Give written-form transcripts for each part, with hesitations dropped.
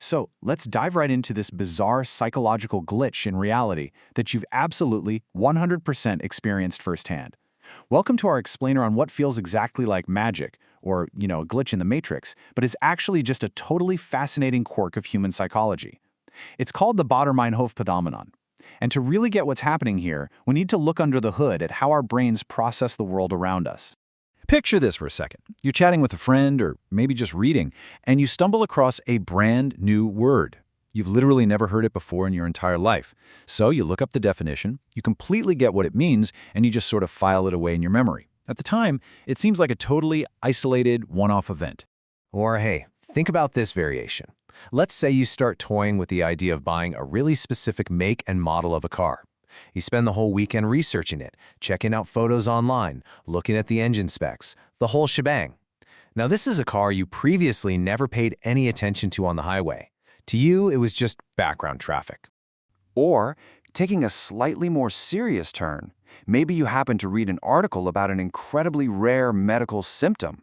So let's dive right into this bizarre psychological glitch in reality that you've absolutely 100% experienced firsthand. Welcome to our explainer on what feels exactly like magic, or, a glitch in the matrix, but is actually just a totally fascinating quirk of human psychology. It's called the Baader-Meinhof phenomenon. And to really get what's happening here, we need to look under the hood at how our brains process the world around us. Picture this for a second. You're chatting with a friend, or maybe just reading, and you stumble across a brand new word. You've literally never heard it before in your entire life. So you look up the definition, you completely get what it means, and you just sort of file it away in your memory. At the time, it seems like a totally isolated, one-off event. Or hey, think about this variation. Let's say you start toying with the idea of buying a really specific make and model of a car. You spend the whole weekend researching it, checking out photos online, looking at the engine specs, the whole shebang. Now this is a car you previously never paid any attention to on the highway. To you, it was just background traffic. Or, taking a slightly more serious turn, maybe you happen to read an article about an incredibly rare medical symptom.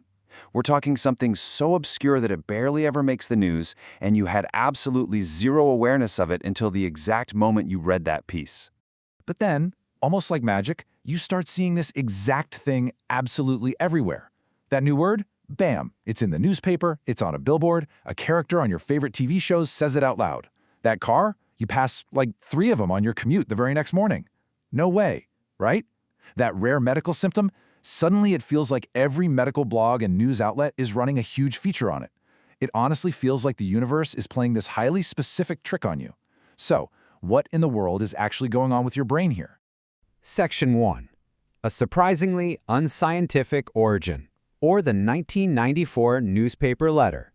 We're talking something so obscure that it barely ever makes the news, and you had absolutely zero awareness of it until the exact moment you read that piece. But then, almost like magic, you start seeing this exact thing absolutely everywhere. That new word? Bam! It's in the newspaper, it's on a billboard, a character on your favorite TV shows says it out loud. That car? You pass like 3 of them on your commute the very next morning. No way, right? That rare medical symptom? Suddenly it feels like every medical blog and news outlet is running a huge feature on it. It honestly feels like the universe is playing this highly specific trick on you. So, what in the world is actually going on with your brain here? Section 1. A surprisingly unscientific origin, or the 1994 newspaper letter.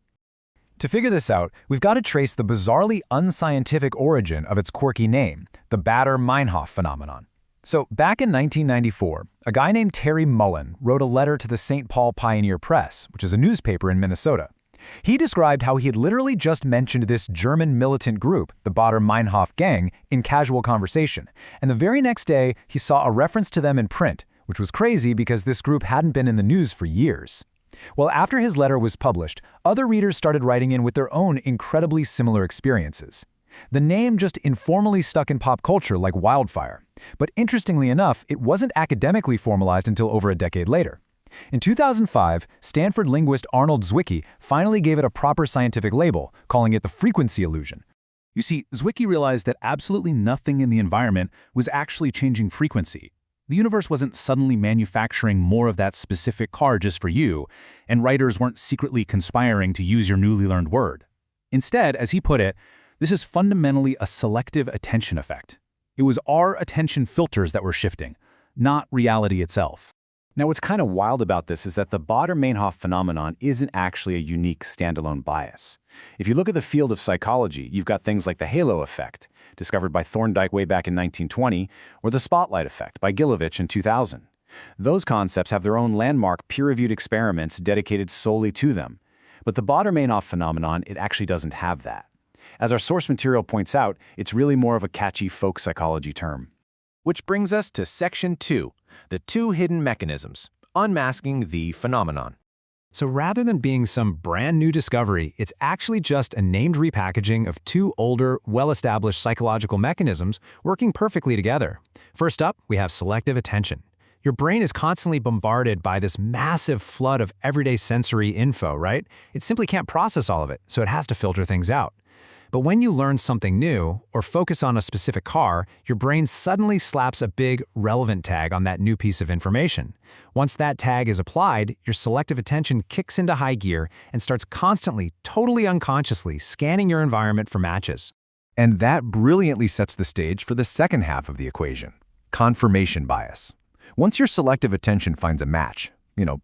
To figure this out, we've got to trace the bizarrely unscientific origin of its quirky name, the Baader-Meinhof phenomenon. So, back in 1994, a guy named Terry Mullen wrote a letter to the St. Paul Pioneer Press, which is a newspaper in Minnesota. He described how he had literally just mentioned this German militant group, the Baader-Meinhof gang, in casual conversation, and the very next day he saw a reference to them in print, which was crazy because this group hadn't been in the news for years. Well, after his letter was published, other readers started writing in with their own incredibly similar experiences. The name just informally stuck in pop culture like wildfire. But interestingly enough, it wasn't academically formalized until over a decade later. In 2005, Stanford linguist Arnold Zwicky finally gave it a proper scientific label, calling it the frequency illusion. You see, Zwicky realized that absolutely nothing in the environment was actually changing frequency. The universe wasn't suddenly manufacturing more of that specific car just for you, and writers weren't secretly conspiring to use your newly learned word. Instead, as he put it, this is fundamentally a selective attention effect. It was our attention filters that were shifting, not reality itself. Now, what's kind of wild about this is that the Baader-Meinhof phenomenon isn't actually a unique standalone bias. If you look at the field of psychology, you've got things like the halo effect, discovered by Thorndike way back in 1920, or the spotlight effect by Gilovich in 2000. Those concepts have their own landmark peer-reviewed experiments dedicated solely to them. But the Baader-Meinhof phenomenon, it actually doesn't have that. As our source material points out, it's really more of a catchy folk psychology term. Which brings us to Section 2, the 2 hidden mechanisms, unmasking the phenomenon. So rather than being some brand new discovery, it's actually just a named repackaging of 2 older, well-established psychological mechanisms working perfectly together. First up, we have selective attention. Your brain is constantly bombarded by this massive flood of everyday sensory info, right? It simply can't process all of it, so it has to filter things out. But when you learn something new, or focus on a specific car, your brain suddenly slaps a big, relevant tag on that new piece of information. Once that tag is applied, your selective attention kicks into high gear and starts constantly, totally unconsciously, scanning your environment for matches. And that brilliantly sets the stage for the second half of the equation, confirmation bias. Once your selective attention finds a match,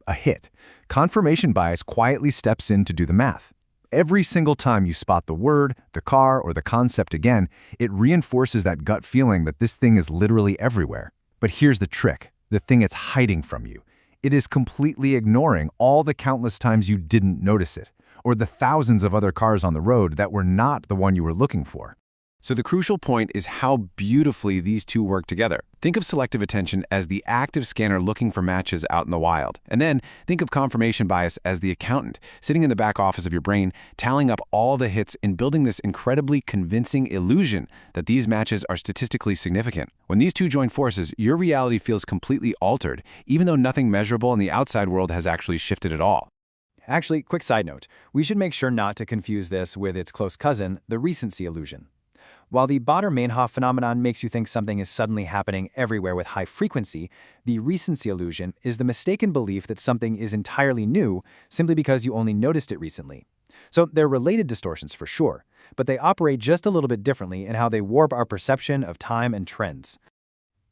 a hit, confirmation bias quietly steps in to do the math. Every single time you spot the word, the car, or the concept again, it reinforces that gut feeling that this thing is literally everywhere. But here's the trick, the thing it's hiding from you. It is completely ignoring all the countless times you didn't notice it, or the thousands of other cars on the road that were not the one you were looking for. So the crucial point is how beautifully these two work together. Think of selective attention as the active scanner looking for matches out in the wild. And then think of confirmation bias as the accountant, sitting in the back office of your brain, tallying up all the hits and building this incredibly convincing illusion that these matches are statistically significant. When these two join forces, your reality feels completely altered, even though nothing measurable in the outside world has actually shifted at all. Actually, quick side note, we should make sure not to confuse this with its close cousin, the recency illusion. While the Baader-Meinhof phenomenon makes you think something is suddenly happening everywhere with high frequency, the recency illusion is the mistaken belief that something is entirely new simply because you only noticed it recently. So they're related distortions for sure, but they operate just a little bit differently in how they warp our perception of time and trends.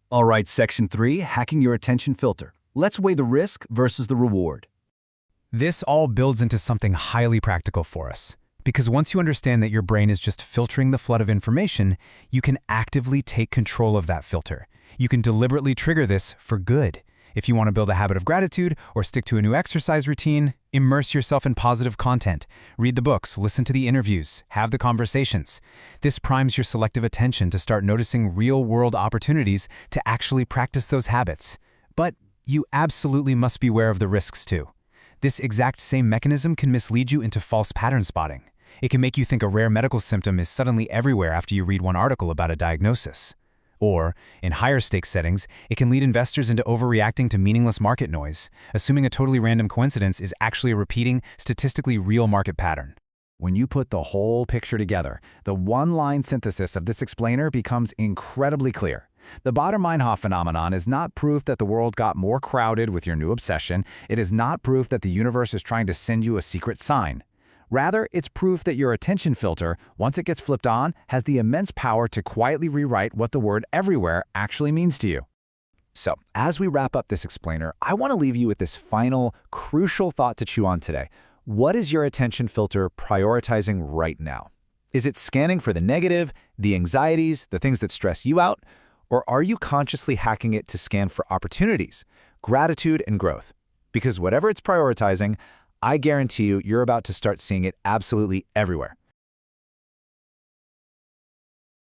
All right, Section 3, hacking your attention filter. Let's weigh the risk versus the reward. This all builds into something highly practical for us. Because once you understand that your brain is just filtering the flood of information, you can actively take control of that filter. You can deliberately trigger this for good. If you want to build a habit of gratitude or stick to a new exercise routine, immerse yourself in positive content. Read the books, listen to the interviews, have the conversations. This primes your selective attention to start noticing real-world opportunities to actually practice those habits. But you absolutely must be aware of the risks too. This exact same mechanism can mislead you into false pattern spotting. It can make you think a rare medical symptom is suddenly everywhere after you read one article about a diagnosis. Or, in higher stakes settings, it can lead investors into overreacting to meaningless market noise, assuming a totally random coincidence is actually a repeating, statistically real market pattern. When you put the whole picture together, the one-line synthesis of this explainer becomes incredibly clear. The Baader-Meinhof phenomenon is not proof that the world got more crowded with your new obsession. It is not proof that the universe is trying to send you a secret sign. Rather, it's proof that your attention filter, once it gets flipped on, has the immense power to quietly rewrite what the word everywhere actually means to you. So, as we wrap up this explainer, I want to leave you with this final, crucial thought to chew on today. What is your attention filter prioritizing right now? Is it scanning for the negative, the anxieties, the things that stress you out? Or are you consciously hacking it to scan for opportunities, gratitude, and growth? Because whatever it's prioritizing, I guarantee you're about to start seeing it absolutely everywhere.